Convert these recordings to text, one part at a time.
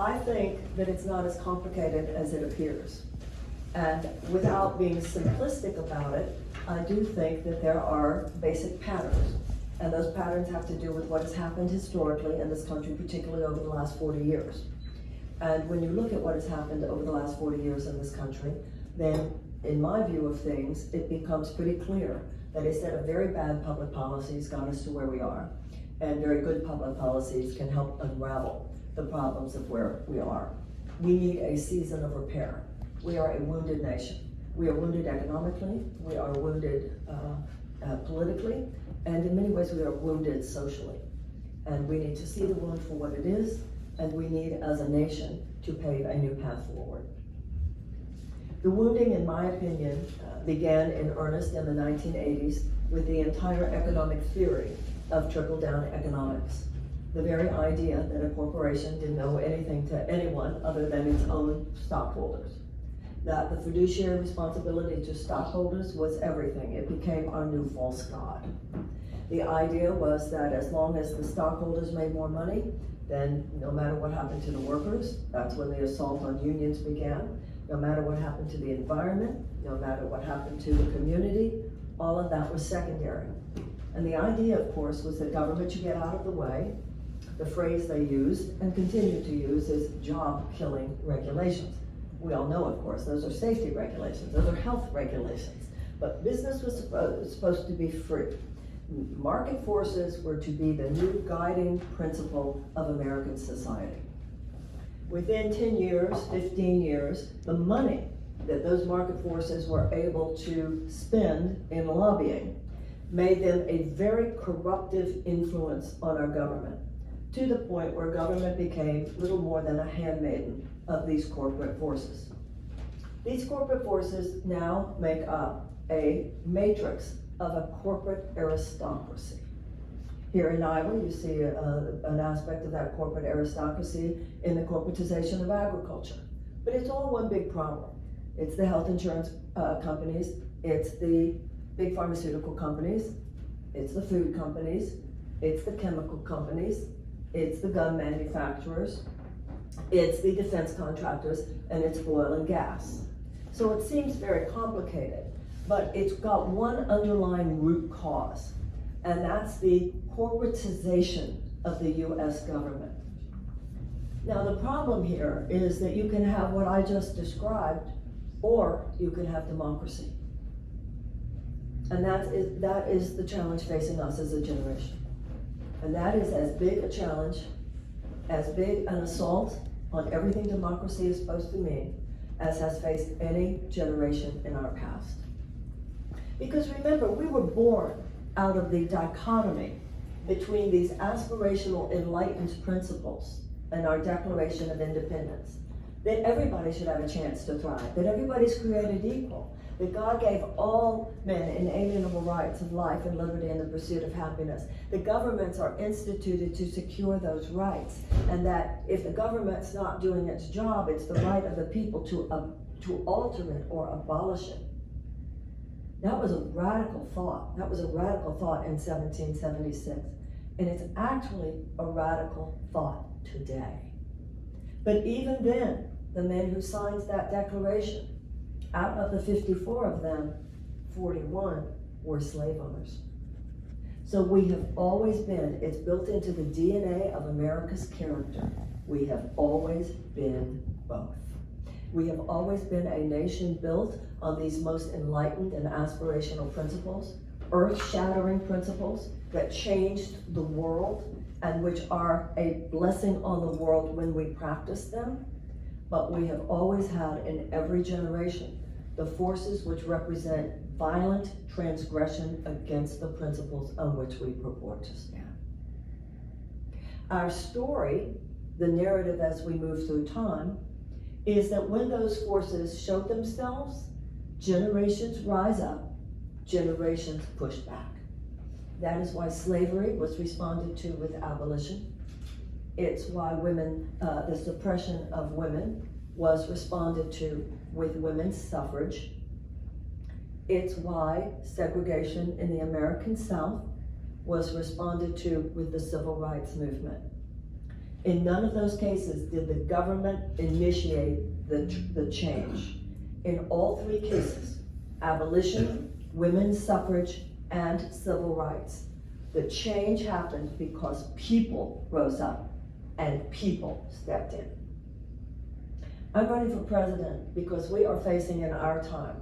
I think that it's not as complicated as it appears. And without being simplistic about it, I do think that there are basic patterns. And those patterns have to do with what has happened historically in this country, particularly over the last 40 years. And when you look at what has happened over the last 40 years in this country, then in my view of things, it becomes pretty clear that a set of very bad public policies got us to where we are, and very good public policies can help unravel the problems of where we are. We need a season of repair. We are a wounded nation. We are wounded economically, we are wounded politically, and in many ways we are wounded socially. And we need to see the wound for what it is, and we need, as a nation, to pave a new path forward. The wounding, in my opinion, began in earnest in the 1980s with the entire economic theory of trickle-down economics. The very idea that a corporation didn't owe anything to anyone other than its own stockholders. That the fiduciary responsibility to stockholders was everything. It became our new false god. The idea was that as long as the stockholders made more money, then no matter what happened to the workers, that's when the assault on unions began. No matter what happened to the environment, no matter what happened to the community, all of that was secondary. And the idea, of course, was that government should get out of the way. The phrase they used and continue to use is job-killing regulations. We all know, of course, those are safety regulations, those are health regulations. But business was supposed to be free. Market forces were to be the new guiding principle of American society. Within 10 years, 15 years, the money that those market forces were able to spend in lobbying made them a very corruptive influence on our government, to the point where government became little more than a handmaiden of these corporate forces. These corporate forces now make up a matrix of a corporate aristocracy. Here in Iowa, you see an aspect of that corporate aristocracy in the corporatization of agriculture. But it's all one big problem. It's the health insurance companies, it's the big pharmaceutical companies, it's the food companies, it's the chemical companies, it's the gun manufacturers, it's the defense contractors, and it's oil and gas. So it seems very complicated, but it's got one underlying root cause, and that's the corporatization of the US government. Now the problem here is that you can have what I just described, or you can have democracy. And that is the challenge facing us as a generation. And that is as big a challenge, as big an assault on everything democracy is supposed to mean, as has faced any generation in our past. Because remember, we were born out of the dichotomy between these aspirational enlightened principles and our Declaration of Independence, that everybody should have a chance to thrive, that everybody's created equal, that God gave all men inalienable rights of life and liberty and the pursuit of happiness. The governments are instituted to secure those rights, and that if the government's not doing its job, it's the right of the people to alter it or abolish it. That was a radical thought. That was a radical thought in 1776. And it's actually a radical thought today. But even then, the men who signed that declaration, out of the 54 of them, 41 were slave owners. So we have always been, it's built into the DNA of America's character. We have always been both. We have always been a nation built on these most enlightened and aspirational principles, earth-shattering principles that changed the world and which are a blessing on the world when we practice them. But we have always had in every generation the forces which represent violent transgression against the principles on which we purport to stand. Our story, the narrative as we move through time, is that when those forces show themselves, generations rise up, generations push back. That is why slavery was responded to with abolition. It's why women, the suppression of women was responded to with women's suffrage. It's why segregation in the American South was responded to with the civil rights movement. In none of those cases did the government initiate the change. In all three cases, abolition, women's suffrage, and civil rights, the change happened because people rose up and people stepped in. I'm running for president because we are facing in our time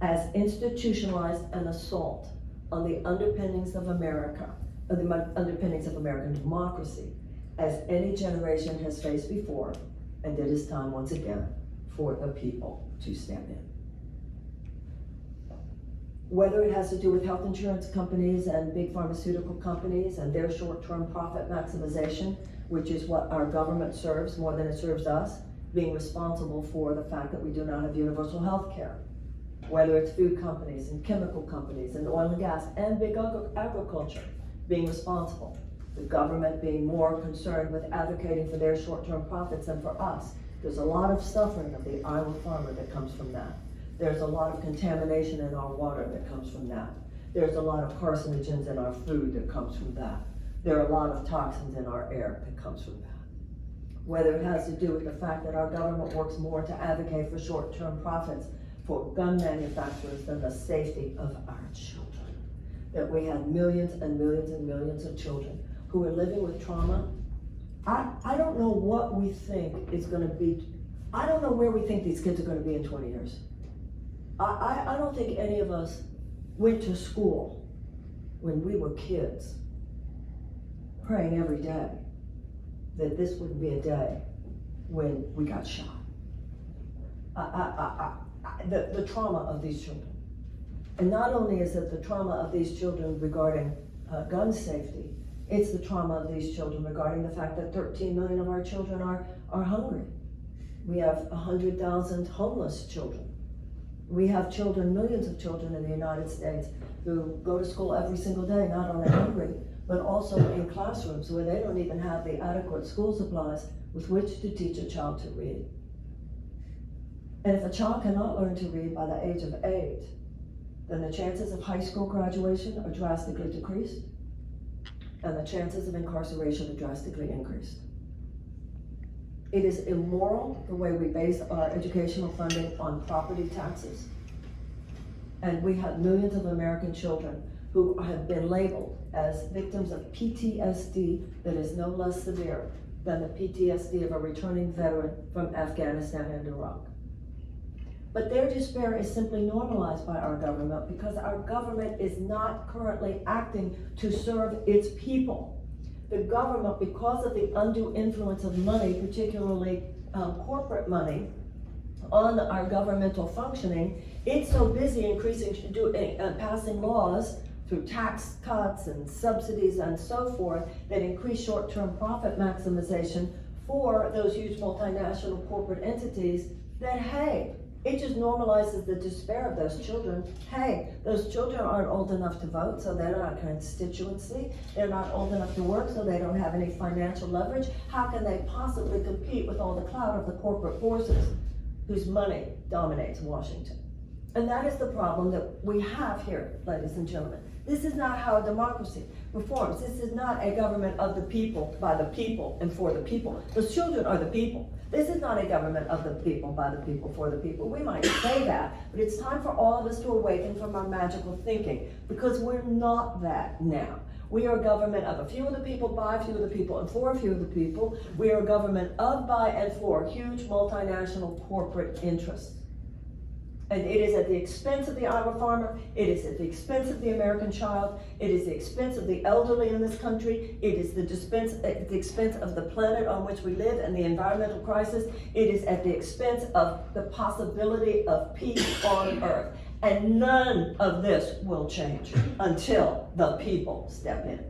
as institutionalized an assault on the underpinnings of America, the underpinnings of American democracy, as any generation has faced before, and it is time once again for the people to step in. Whether it has to do with health insurance companies and big pharmaceutical companies and their short-term profit maximization, which is what our government serves more than it serves us, being responsible for the fact that we do not have universal health care. Whether it's food companies and chemical companies and oil and gas and big agriculture being responsible. The government being more concerned with advocating for their short-term profits than for us. There's a lot of suffering of the Iowa farmer that comes from that. There's a lot of contamination in our water that comes from that. There's a lot of carcinogens in our food that comes from that. There are a lot of toxins in our air that comes from that. Whether it has to do with the fact that our government works more to advocate for short-term profits for gun manufacturers than the safety of our children. That we have millions and millions and millions of children who are living with trauma. I don't know what we think is gonna be, I don't know where we think these kids are gonna be in 20 years. I don't think any of us went to school when we were kids praying every day that this wouldn't be a day when we got shot. The trauma of these children. And not only is it the trauma of these children regarding gun safety, it's the trauma of these children regarding the fact that 13 million of our children are hungry. We have 100,000 homeless children. We have children, millions of children in the United States who go to school every single day, not only hungry, but also in classrooms where they don't even have the adequate school supplies with which to teach a child to read. And if a child cannot learn to read by the age of 8, then the chances of high school graduation are drastically decreased, and the chances of incarceration are drastically increased. It is immoral the way we base our educational funding on property taxes. And we have millions of American children who have been labeled as victims of PTSD that is no less severe than the PTSD of a returning veteran from Afghanistan and Iraq. But their despair is simply normalized by our government because our government is not currently acting to serve its people. The government, because of the undue influence of money, particularly corporate money, on our governmental functioning, it's so busy passing laws through tax cuts and subsidies and so forth that increase short-term profit maximization for those huge multinational corporate entities that, hey, it just normalizes the despair of those children. Hey, those children aren't old enough to vote, so they're not a constituency. They're not old enough to work, so they don't have any financial leverage. How can they possibly compete with all the clout of the corporate forces whose money dominates Washington? And that is the problem that we have here, ladies and gentlemen. This is not how a democracy reforms. This is not a government of the people, by the people, and for the people. Those children are the people. This is not a government of the people, by the people, for the people. We might say that, but it's time for all of us to awaken from our magical thinking, because we're not that now. We are a government of a few of the people, by a few of the people, and for a few of the people. We are a government of, by, and for huge multinational corporate interests. And it is at the expense of the Iowa farmer, it is at the expense of the American child, it is the expense of the elderly in this country, it is at the expense of the planet on which we live and the environmental crisis, it is at the expense of the possibility of peace on earth. And none of this will change until the people step in.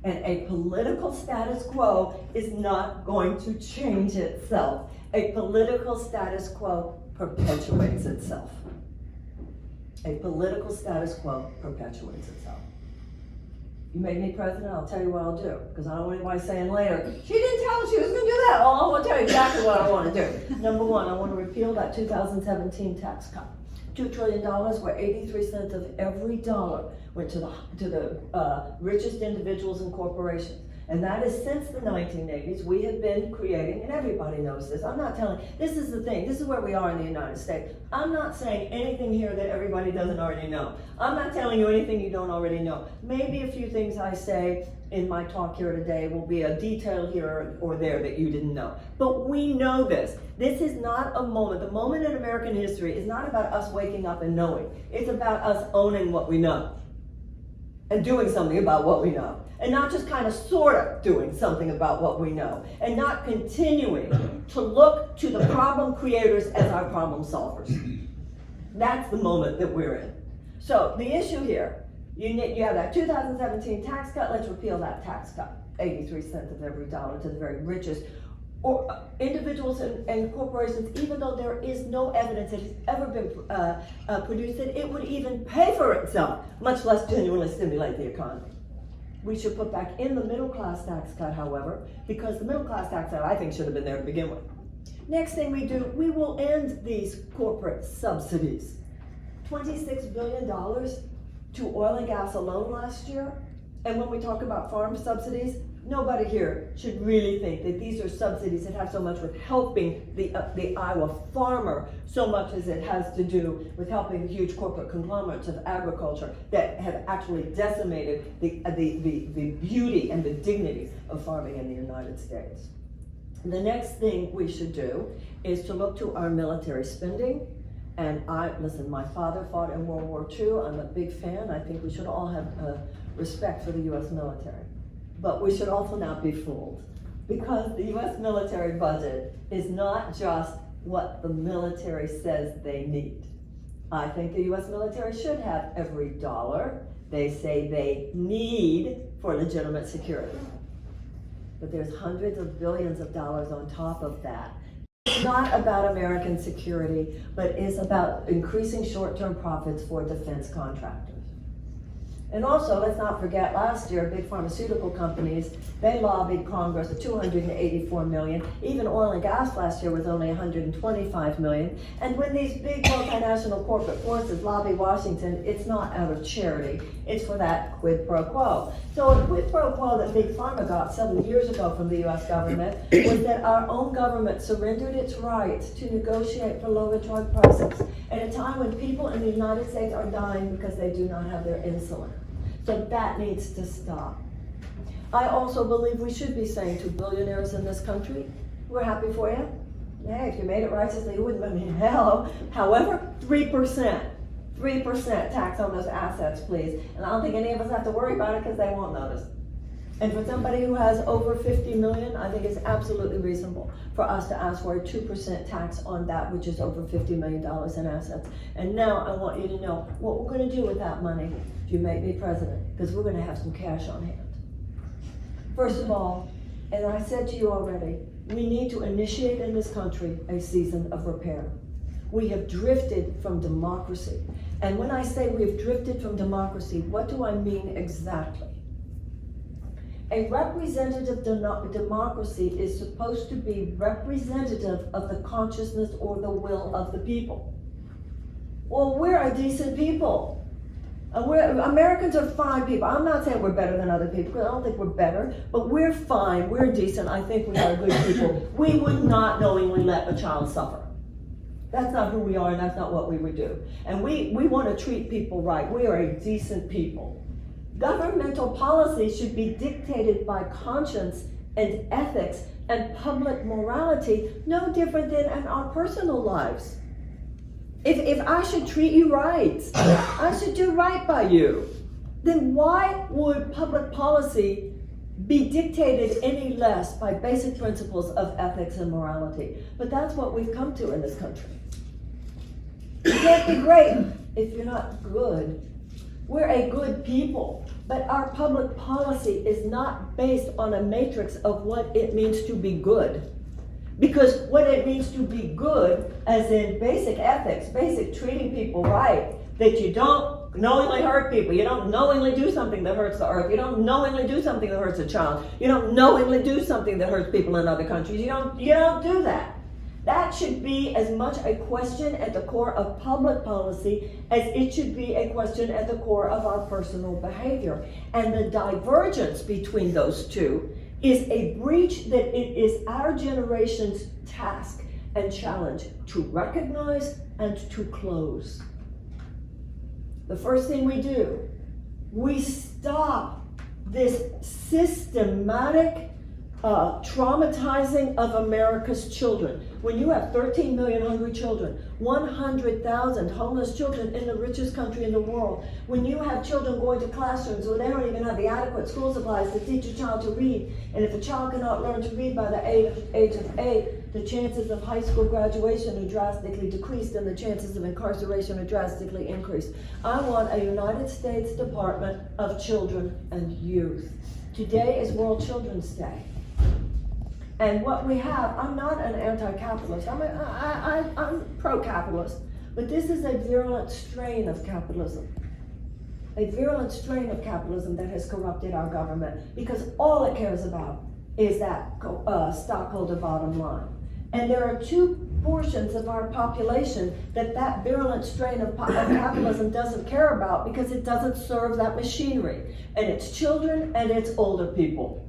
And a political status quo is not going to change itself. A political status quo perpetuates itself. A political status quo perpetuates itself. You make me president, I'll tell you what I'll do, because I don't want anybody saying later, she didn't tell us she was going to do that. Oh, I want to tell you exactly what I want to do. Number one, I want to repeal that 2017 tax cut. $2 trillion, where 83 cents of every dollar went to the richest individuals and corporations. And that is since the 1980s, we have been creating, and everybody knows this, I'm not telling, this is the thing, this is where we are in the United States. I'm not saying anything here that everybody doesn't already know. I'm not telling you anything you don't already know. Maybe a few things I say in my talk here today will be a detail here or there that you didn't know. But we know this. This is not a moment. The moment in American history is not about us waking up and knowing. It's about us owning what we know and doing something about what we know. And not just kind of sort of doing something about what we know. And not continuing to look to the problem creators as our problem solvers. That's the moment that we're in. So the issue here, you have that 2017 tax cut. Let's repeal that tax cut. 83 cents of every dollar to the very richest. Or individuals and corporations, even though there is no evidence that has ever been produced that it would even pay for itself, much less genuinely stimulate the economy. We should put back in the middle class tax cut, however, because the middle class tax cut I think should have been there to begin with. Next thing we do, we will end these corporate subsidies. $26 billion to oil and gas alone last year. And when we talk about farm subsidies, nobody here should really think that these are subsidies that have so much with helping the Iowa farmer so much as it has to do with helping huge corporate conglomerates of agriculture that have actually decimated the beauty and the dignity of farming in the United States. The next thing we should do is to look to our military spending. And listen, my father fought in World War II. I'm a big fan. I think we should all have respect for the U.S. military. But we should also not be fooled, because the U.S. military budget is not just what the military says they need. I think the U.S. military should have every dollar they say they need for legitimate security. But there's hundreds of billions of dollars on top of that. It's not about American security, but it's about increasing short-term profits for defense contractors. And also, let's not forget, last year, big pharmaceutical companies, they lobbied Congress for $284 million. Even oil and gas last year was only $125 million. And when these big multinational corporate forces lobby Washington, it's not out of charity. It's for that quid pro quo. So a quid pro quo that Big Pharma got several years ago from the U.S. government was that our own government surrendered its right to negotiate for lower drug prices at a time when people in the United States are dying because they do not have their insulin. So that needs to stop. I also believe we should be saying to billionaires in this country, we're happy for you. Hey, if you made it righteously, you wouldn't be in hell. However, 3% tax on those assets, please. And I don't think any of us have to worry about it because they won't notice. And for somebody who has over 50 million, I think it's absolutely reasonable for us to ask for a 2% tax on that, which is over $50 million in assets. And now I want you to know what we're going to do with that money if you make me president, because we're going to have some cash on hand. First of all, and I said to you already, we need to initiate in this country a season of repair. We have drifted from democracy. And when I say we've drifted from democracy, what do I mean exactly? A representative democracy is supposed to be representative of the consciousness or the will of the people. Well, we're a decent people. Americans are fine people. I'm not saying we're better than other people, because I don't think we're better, but we're fine, we're decent. I think we are good people. We would not knowingly let a child suffer. That's not who we are, and that's not what we would do. And we want to treat people right. We are a decent people. Governmental policy should be dictated by conscience and ethics and public morality, no different than in our personal lives. If I should treat you right, I should do right by you, then why would public policy be dictated any less by basic principles of ethics and morality? But that's what we've come to in this country. You can't be great if you're not good. We're a good people, but our public policy is not based on a matrix of what it means to be good. Because what it means to be good, as in basic ethics, basic treating people right, that you don't knowingly hurt people, you don't knowingly do something that hurts the earth, you don't knowingly do something that hurts a child, you don't knowingly do something that hurts people in other countries, you don't do that. That should be as much a question at the core of public policy as it should be a question at the core of our personal behavior. And the divergence between those two is a breach that it is our generation's task and challenge to recognize and to close. The first thing we do, we stop this systematic traumatizing of America's children. When you have 13 million hungry children, 100,000 homeless children in the richest country in the world, when you have children going to classrooms where they don't even have the adequate school supplies to teach a child to read, and if a child cannot learn to read by the age of 8, the chances of high school graduation are drastically decreased and the chances of incarceration are drastically increased. I want a United States Department of Children and Youth. Today is World Children's Day. And what we have, I'm not an anti-capitalist, I'm pro-capitalist, but this is a virulent strain of capitalism. A virulent strain of capitalism that has corrupted our government because all it cares about is that stockholder bottom line. And there are two portions of our population that virulent strain of capitalism doesn't care about because it doesn't serve that machinery. And it's children and it's older people.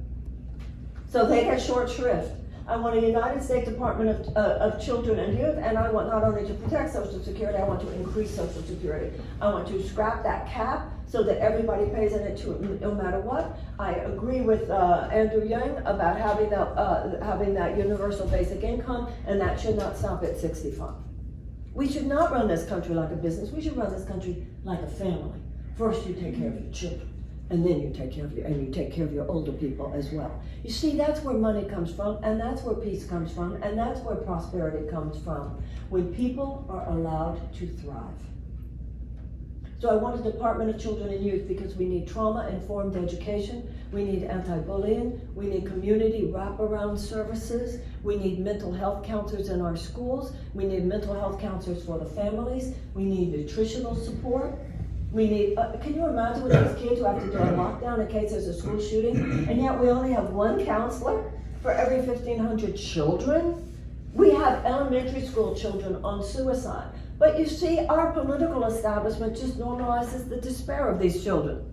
So they get short shrift. I want a United States Department of Children and Youth, and I want not only to protect Social Security, I want to increase Social Security. I want to scrap that cap so that everybody pays in it no matter what. I agree with Andrew Yang about having that universal basic income, and that should not stop at 65. We should not run this country like a business. We should run this country like a family. First, you take care of your children. And then you take care of your older people as well. You see, that's where money comes from, and that's where peace comes from, and that's where prosperity comes from, when people are allowed to thrive. So I want a Department of Children and Youth because we need trauma-informed education, we need anti-bullying, we need community wraparound services, we need mental health counselors in our schools, we need mental health counselors for the families, we need nutritional support. We need, can you imagine with these kids who have to do a lockdown in case there's a school shooting, and yet we only have one counselor for every 1,500 children? We have elementary school children on suicide. But you see, our political establishment just normalizes the despair of these children.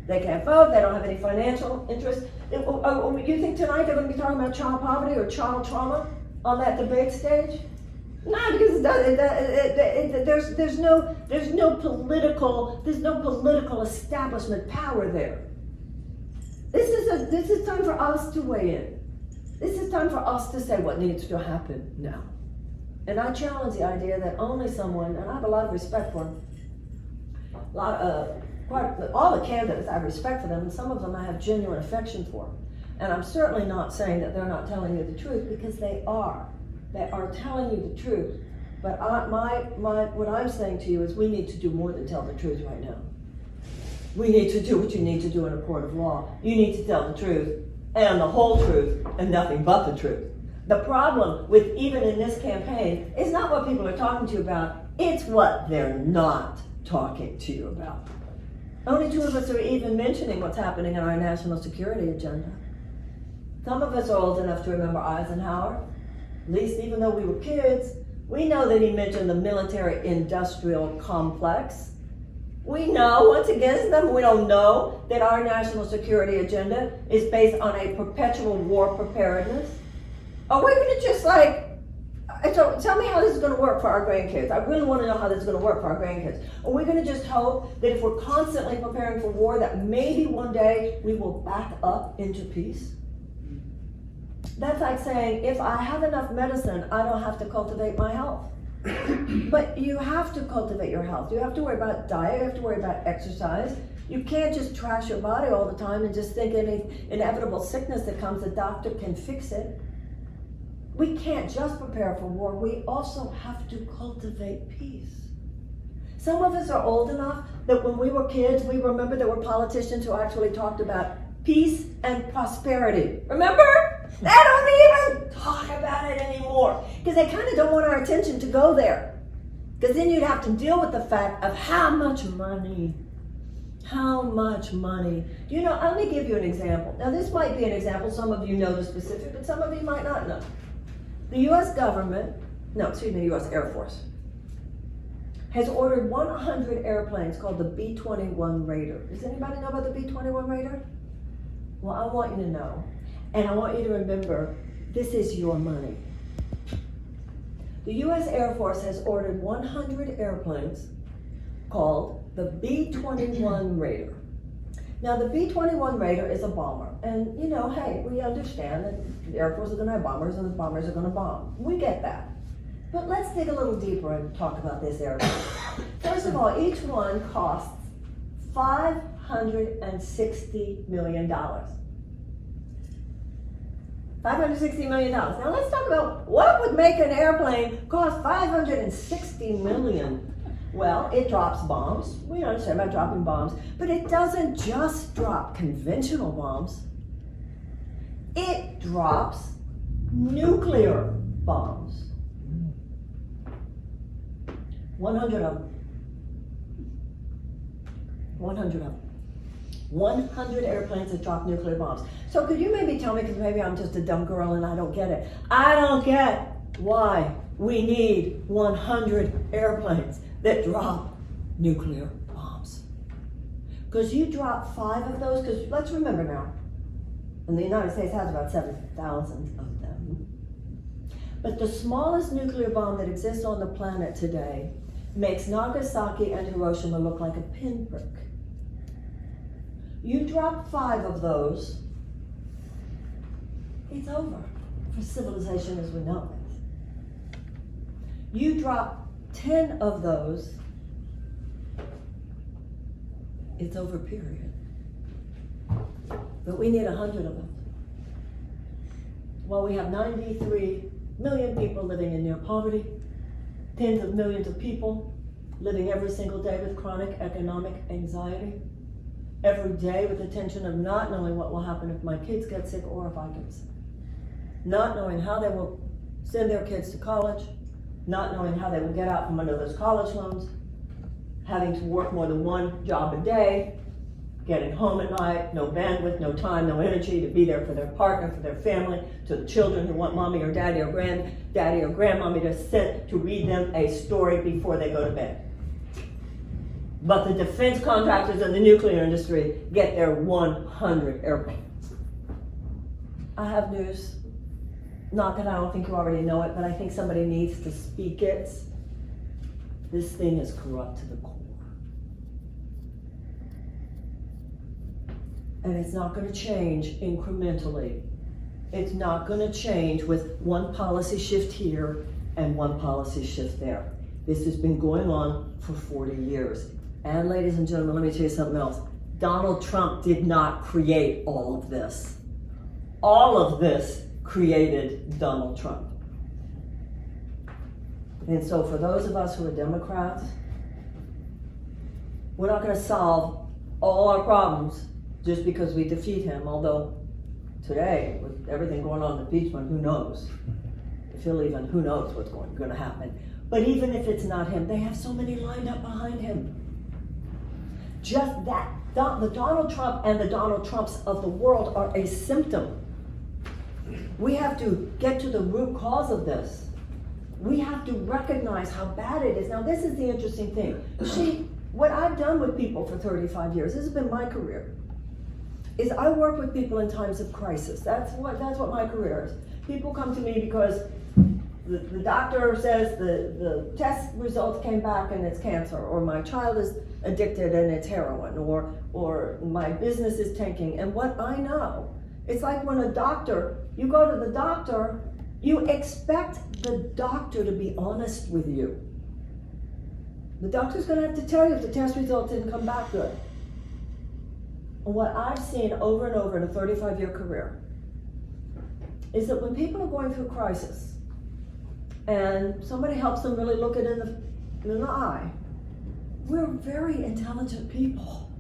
They can't vote, they don't have any financial interest. You think tonight they're going to be talking about child poverty or child trauma on that debate stage? No, because there's no political establishment power there. This is time for us to weigh in. This is time for us to say what needs to happen now. And I challenge the idea that only someone, and I have a lot of respect for them, all the candidates I have respect for them, and some of them I have genuine affection for. And I'm certainly not saying that they're not telling you the truth, because they are. They are telling you the truth. But what I'm saying to you is we need to do more than tell the truth right now. We need to do what you need to do in a court of law. You need to tell the truth and the whole truth and nothing but the truth. The problem with even in this campaign is not what people are talking to you about, it's what they're not talking to you about. Only two of us are even mentioning what's happening in our national security agenda. Some of us are old enough to remember Eisenhower. At least even though we were kids, we know that he mentioned the military-industrial complex. We know, once again, we don't know that our national security agenda is based on a perpetual war preparedness. Are we going to just so tell me how this is going to work for our grandkids. I really want to know how this is going to work for our grandkids. Are we going to just hope that if we're constantly preparing for war, that maybe one day we will back up into peace? That's like saying, if I have enough medicine, I don't have to cultivate my health. But you have to cultivate your health. You have to worry about diet, you have to worry about exercise. You can't just trash your body all the time and just think any inevitable sickness that comes, the doctor can fix it. We can't just prepare for war, we also have to cultivate peace. Some of us are old enough that when we were kids, we remember there were politicians who actually talked about peace and prosperity. Remember? They don't even talk about it anymore because they kind of don't want our attention to go there. Because then you'd have to deal with the fact of how much money. You know, let me give you an example. Now this might be an example, some of you know the specific, but some of you might not know. The U.S. government, the U.S. Air Force, has ordered 100 airplanes called the B-21 Raider. Does anybody know about the B-21 Raider? Well, I want you to know, and I want you to remember, this is your money. The U.S. Air Force has ordered 100 airplanes called the B-21 Raider. Now, the B-21 Raider is a bomber, and hey, we understand that the Air Force is going to have bombers, and the bombers are going to bomb. We get that. But let's dig a little deeper and talk about this airplane. First of all, each one costs $560 million. $560 million. Now let's talk about what would make an airplane cost $560 million. Well, it drops bombs. We understand about dropping bombs, but it doesn't just drop conventional bombs. It drops nuclear bombs. 100 of them. 100 of them. 100 airplanes that drop nuclear bombs. So could you maybe tell me, because maybe I'm just a dumb girl and I don't get it. I don't get why we need 100 airplanes that drop nuclear bombs. Because you drop 5 of those, because let's remember now, and the United States has about 7,000 of them. But the smallest nuclear bomb that exists on the planet today makes Nagasaki and Hiroshima look like a pinprick. You drop 5 of those, it's over for civilization as we know it. You drop 10 of those, it's over, period. But we need 100 of them. Well, we have 93 million people living in near poverty, tens of millions of people living every single day with chronic economic anxiety, every day with the tension of not knowing what will happen if my kids get sick or if I get sick, not knowing how they will send their kids to college, not knowing how they will get out from under those college loans, having to work more than one job a day, getting home at night, no bandwidth, no time, no energy to be there for their partner, for their family, to the children who want mommy or daddy or granddaddy or grandmommy to sit to read them a story before they go to bed. But the defense contractors and the nuclear industry get their 100 airplanes. I have news. Not that I don't think you already know it, but I think somebody needs to speak it. This thing is corrupt to the core. And it's not going to change incrementally. It's not going to change with one policy shift here and one policy shift there. This has been going on for 40 years. And ladies and gentlemen, let me tell you something else. Donald Trump did not create all of this. All of this created Donald Trump. And so for those of us who are Democrats, we're not going to solve all our problems just because we defeat him, although today, with everything going on in impeachment, who knows? If he'll even, who knows what's going to happen. But even if it's not him, they have so many lined up behind him. Just that, the Donald Trump and the Donald Trumps of the world are a symptom. We have to get to the root cause of this. We have to recognize how bad it is. Now, this is the interesting thing. See, what I've done with people for 35 years, this has been my career, is I work with people in times of crisis. That's what my career is. People come to me because the doctor says the test results came back and it's cancer, or my child is addicted and it's heroin, or my business is tanking. And what I know, it's like when you go to the doctor, you expect the doctor to be honest with you. The doctor's going to have to tell you if the test results didn't come back good. And what I've seen over and over in a 35-year career is that when people are going through crisis and somebody helps them really look it in the eye, we're very intelligent people.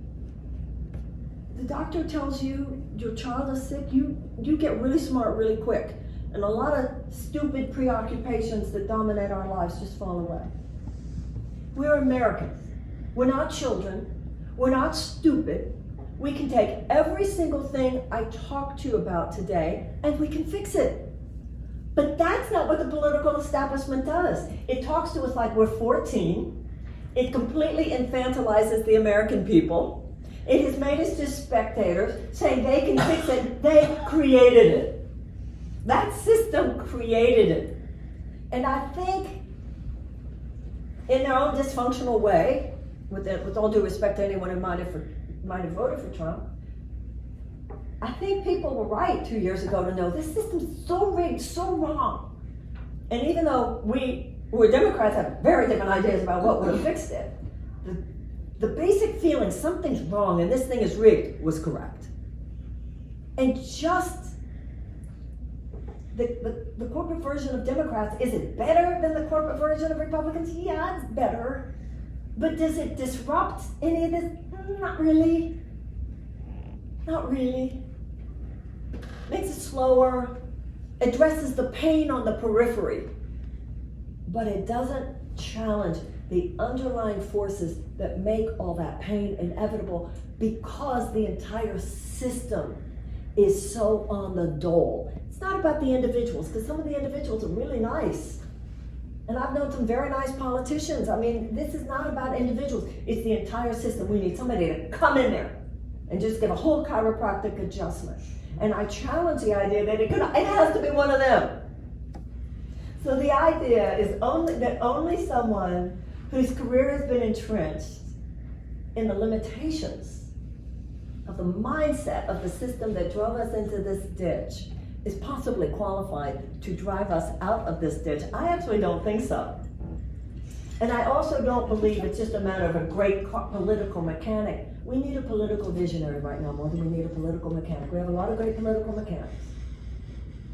The doctor tells you your child is sick, you get really smart really quick. And a lot of stupid preoccupations that dominate our lives just fall away. We're Americans. We're not children. We're not stupid. We can take every single thing I talked to you about today and we can fix it. But that's not what the political establishment does. It talks to us like we're 14. It completely infantilizes the American people. It has made us just spectators, saying they can fix it. They created it. That system created it. And I think in their own dysfunctional way, with all due respect to anyone who might have voted for Trump, I think people were right 2 years ago to know this system's so rigged, so wrong. And even though we who are Democrats have very different ideas about what would have fixed it, the basic feeling something's wrong and this thing is rigged was correct. And just the corporate version of Democrats, is it better than the corporate version of Republicans? Yeah, it's better. But does it disrupt any of this? Not really. Not really. Makes it slower, addresses the pain on the periphery, but it doesn't challenge the underlying forces that make all that pain inevitable, because the entire system is so on the dole. It's not about the individuals, because some of the individuals are really nice. And I've known some very nice politicians. I mean, this is not about individuals. It's the entire system. We need somebody to come in there and just give a whole chiropractic adjustment. And I challenge the idea that it has to be one of them. So the idea is that only someone whose career has been entrenched in the limitations of the mindset of the system that drove us into this ditch is possibly qualified to drive us out of this ditch. I actually don't think so. And I also don't believe it's just a matter of a great political mechanic. We need a political visionary right now more than we need a political mechanic. We have a lot of great political mechanics.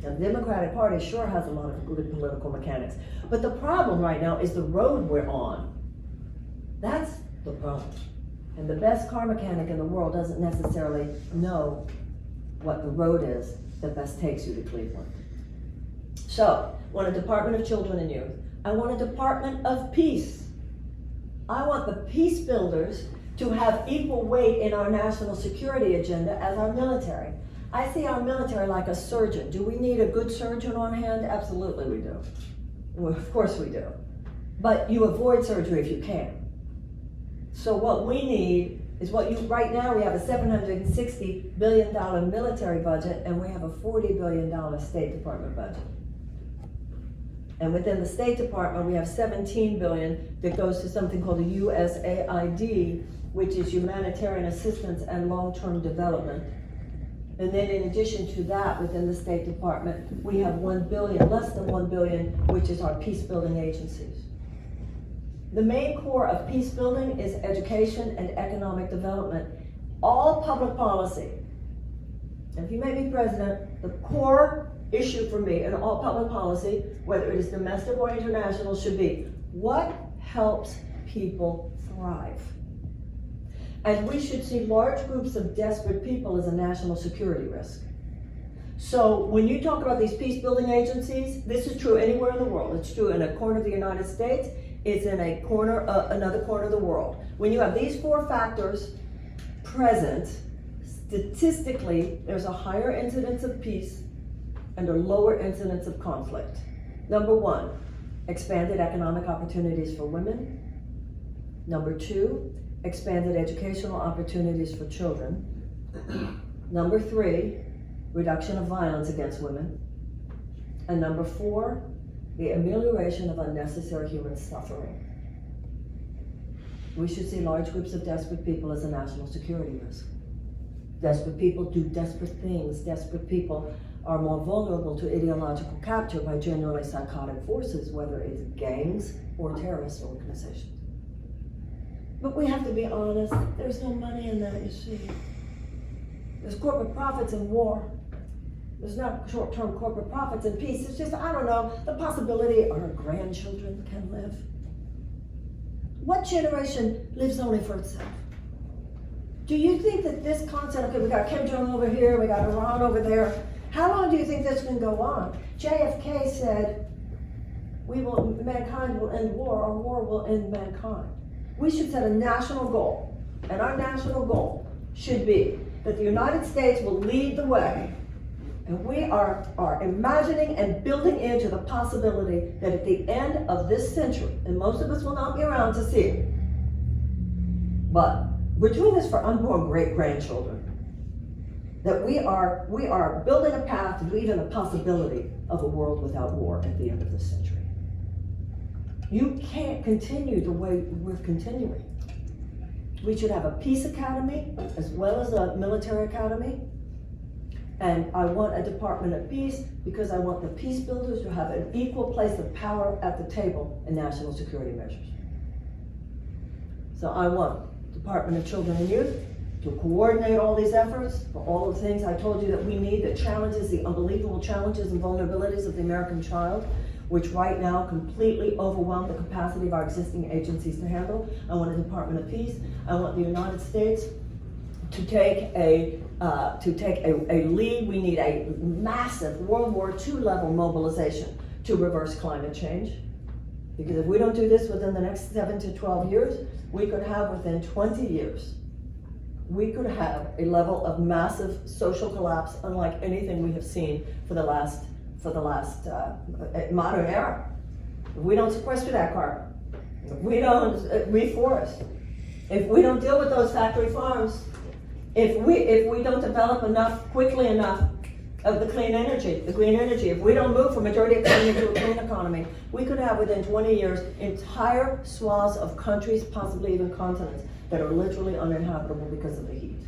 The Democratic Party sure has a lot of good political mechanics. But the problem right now is the road we're on. That's the problem. And the best car mechanic in the world doesn't necessarily know what the road is that best takes you to Cleveland. So, I want a Department of Children and Youth. I want a Department of Peace. I want the peace builders to have equal weight in our national security agenda as our military. I see our military like a surgeon. Do we need a good surgeon on hand? Absolutely we do. Well, of course we do. But you avoid surgery if you can. So what we need is right now we have a $760 billion military budget and we have a $40 billion State Department budget. And within the State Department, we have $17 billion that goes to something called the USAID, which is Humanitarian Assistance and Long-Term Development. And then in addition to that, within the State Department, we have $1 billion, less than $1 billion, which is our peace-building agencies. The main core of peace building is education and economic development. All public policy. And if you make me president, the core issue for me in all public policy, whether it is domestic or international, should be what helps people thrive. And we should see large groups of desperate people as a national security risk. So when you talk about these peace building agencies, this is true anywhere in the world. It's true in a corner of the United States. It's in a corner, another corner of the world. When you have these four factors present, statistically, there's a higher incidence of peace and a lower incidence of conflict. Number one, expanded economic opportunities for women. Number two, expanded educational opportunities for children. Number three, reduction of violence against women. And number four, the amelioration of unnecessary human suffering. We should see large groups of desperate people as a national security risk. Desperate people do desperate things. Desperate people are more vulnerable to ideological capture by generally psychotic forces, whether it's gangs or terrorist organizations. But we have to be honest, there's no money in that, you see. There's corporate profits in war. There's not short-term corporate profits in peace. It's just, I don't know, the possibility our grandchildren can live. What generation lives only for itself? Do you think that this concept, okay, we got Kim Jong over here, we got Iran over there, how long do you think this can go on? JFK said, mankind will end war, or war will end mankind. We should set a national goal, and our national goal should be that the United States will lead the way And we are imagining and building into the possibility that at the end of this century, and most of us will not be around to see it, but we're doing this for unborn great-grandchildren, that we are building a path to even the possibility of a world without war at the end of this century. You can't continue the way we're continuing. We should have a peace academy as well as a military academy. And I want a Department of Peace because I want the peace builders to have an equal place of power at the table in national security measures. So I want Department of Children and Youth to coordinate all these efforts for all the things I told you that we need, the challenges, the unbelievable challenges and vulnerabilities of the American child, which right now completely overwhelm the capacity of our existing agencies to handle. I want a Department of Peace. I want the United States to take a lead. We need a massive World War II level mobilization to reverse climate change. Because if we don't do this within the next 7 to 12 years, we could have within 20 years, we could have a level of massive social collapse unlike anything we have seen for the last modern era. If we don't sequester that carbon, if we don't reforest, if we don't deal with those factory farms, if we don't develop quickly enough of the green energy, if we don't move from majority economy to a clean economy, we could have within 20 years entire swaths of countries, possibly even continents, that are literally uninhabitable because of the heat.